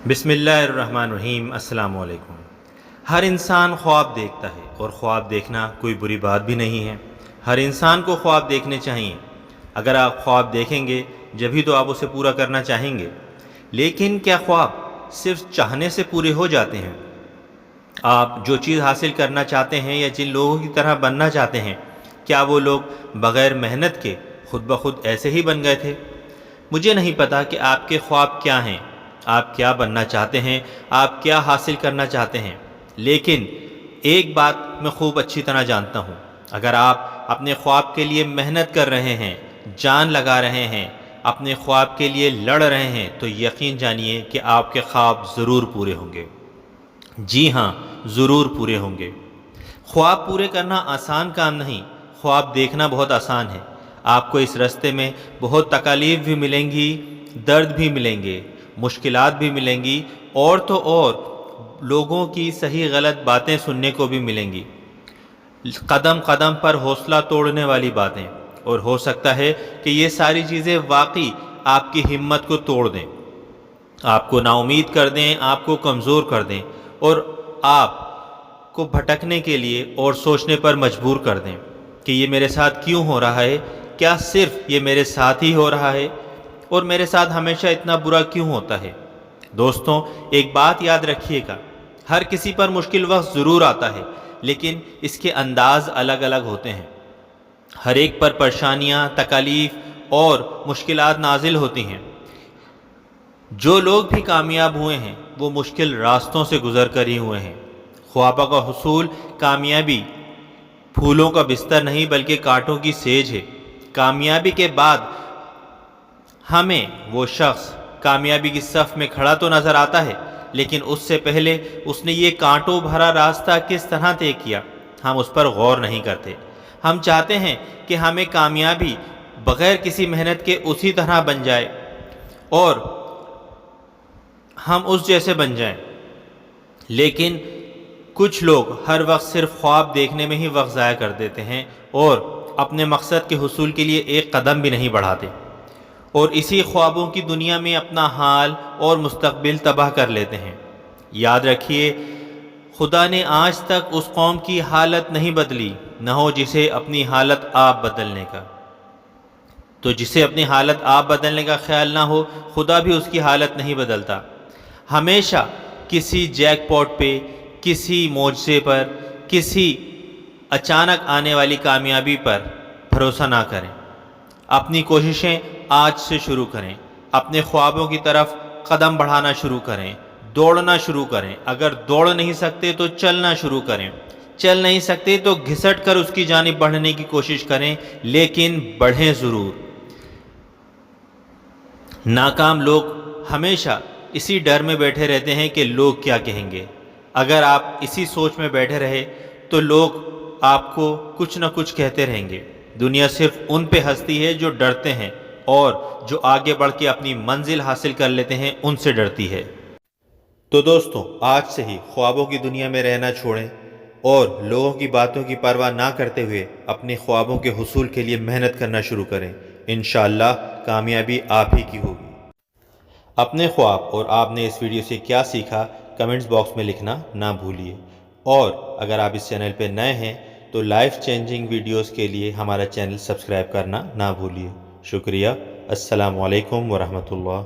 بسم اللہ الرحمن الرحیم۔ السلام علیکم۔ ہر انسان خواب دیکھتا ہے اور خواب دیکھنا کوئی بری بات بھی نہیں ہے۔ ہر انسان کو خواب دیکھنے چاہیے۔ اگر آپ خواب دیکھیں گے جبھی تو آپ اسے پورا کرنا چاہیں گے، لیکن کیا خواب صرف چاہنے سے پورے ہو جاتے ہیں؟ آپ جو چیز حاصل کرنا چاہتے ہیں یا جن لوگوں کی طرح بننا چاہتے ہیں، کیا وہ لوگ بغیر محنت کے خود بخود ایسے ہی بن گئے تھے؟ مجھے نہیں پتا کہ آپ کے خواب کیا ہیں، آپ کیا بننا چاہتے ہیں، آپ کیا حاصل کرنا چاہتے ہیں، لیکن ایک بات میں خوب اچھی طرح جانتا ہوں۔ اگر آپ اپنے خواب کے لیے محنت کر رہے ہیں، جان لگا رہے ہیں، اپنے خواب کے لیے لڑ رہے ہیں، تو یقین جانیے کہ آپ کے خواب ضرور پورے ہوں گے۔ جی ہاں، ضرور پورے ہوں گے۔ خواب پورے کرنا آسان کام نہیں، خواب دیکھنا بہت آسان ہے۔ آپ کو اس راستے میں بہت تکالیف بھی ملیں گی، درد بھی ملیں گے، مشکلات بھی ملیں گی، اور تو اور لوگوں کی صحیح غلط باتیں سننے کو بھی ملیں گی، قدم قدم پر حوصلہ توڑنے والی باتیں، اور ہو سکتا ہے کہ یہ ساری چیزیں واقعی آپ کی ہمت کو توڑ دیں، آپ کو نا امید کر دیں، آپ کو کمزور کر دیں، اور آپ کو بھٹکنے کے لیے اور سوچنے پر مجبور کر دیں کہ یہ میرے ساتھ کیوں ہو رہا ہے، کیا صرف یہ میرے ساتھ ہی ہو رہا ہے، اور میرے ساتھ ہمیشہ اتنا برا کیوں ہوتا ہے؟ دوستوں، ایک بات یاد رکھیے گا، ہر کسی پر مشکل وقت ضرور آتا ہے، لیکن اس کے انداز الگ الگ ہوتے ہیں۔ ہر ایک پر پریشانیاں، تکالیف اور مشکلات نازل ہوتی ہیں۔ جو لوگ بھی کامیاب ہوئے ہیں وہ مشکل راستوں سے گزر کر ہی ہوئے ہیں۔ خوابوں کا حصول، کامیابی پھولوں کا بستر نہیں بلکہ کانٹوں کی سیج ہے۔ کامیابی کے بعد ہمیں وہ شخص کامیابی کی صف میں کھڑا تو نظر آتا ہے، لیکن اس سے پہلے اس نے یہ کانٹوں بھرا راستہ کس طرح طے کیا، ہم اس پر غور نہیں کرتے۔ ہم چاہتے ہیں کہ ہمیں کامیابی بغیر کسی محنت کے اسی طرح بن جائے اور ہم اس جیسے بن جائیں، لیکن کچھ لوگ ہر وقت صرف خواب دیکھنے میں ہی وقت ضائع کر دیتے ہیں اور اپنے مقصد کے حصول کے لیے ایک قدم بھی نہیں بڑھاتے، اور اسی خوابوں کی دنیا میں اپنا حال اور مستقبل تباہ کر لیتے ہیں۔ یاد رکھیے، خدا نے آج تک اس قوم کی حالت نہیں بدلی، نہ ہو جسے اپنی حالت آپ بدلنے کا۔ تو جسے اپنی حالت آپ بدلنے کا خیال نہ ہو، خدا بھی اس کی حالت نہیں بدلتا۔ ہمیشہ کسی جیک پاٹ پہ، کسی معجزے پر، کسی اچانک آنے والی کامیابی پر بھروسہ نہ کریں۔ اپنی کوششیں آج سے شروع کریں، اپنے خوابوں کی طرف قدم بڑھانا شروع کریں، دوڑنا شروع کریں۔ اگر دوڑ نہیں سکتے تو چلنا شروع کریں، چل نہیں سکتے تو گھسٹ کر اس کی جانب بڑھنے کی کوشش کریں، لیکن بڑھیں ضرور۔ ناکام لوگ ہمیشہ اسی ڈر میں بیٹھے رہتے ہیں کہ لوگ کیا کہیں گے۔ اگر آپ اسی سوچ میں بیٹھے رہے تو لوگ آپ کو کچھ نہ کچھ کہتے رہیں گے۔ دنیا صرف ان پہ ہنستی ہے جو ڈرتے ہیں، اور جو آگے بڑھ کے اپنی منزل حاصل کر لیتے ہیں ان سے ڈرتی ہے۔ تو دوستوں، آج سے ہی خوابوں کی دنیا میں رہنا چھوڑیں اور لوگوں کی باتوں کی پرواہ نہ کرتے ہوئے اپنے خوابوں کے حصول کے لیے محنت کرنا شروع کریں۔ انشاءاللہ کامیابی آپ ہی کی ہوگی۔ اپنے خواب اور آپ نے اس ویڈیو سے کیا سیکھا کمنٹس باکس میں لکھنا نہ بھولیے، اور اگر آپ اس چینل پہ نئے ہیں تو لائف چینجنگ ویڈیوز کے لیے ہمارا چینل سبسکرائب کرنا نہ بھولیے۔ شکریہ۔ السلام علیکم ورحمۃ اللہ۔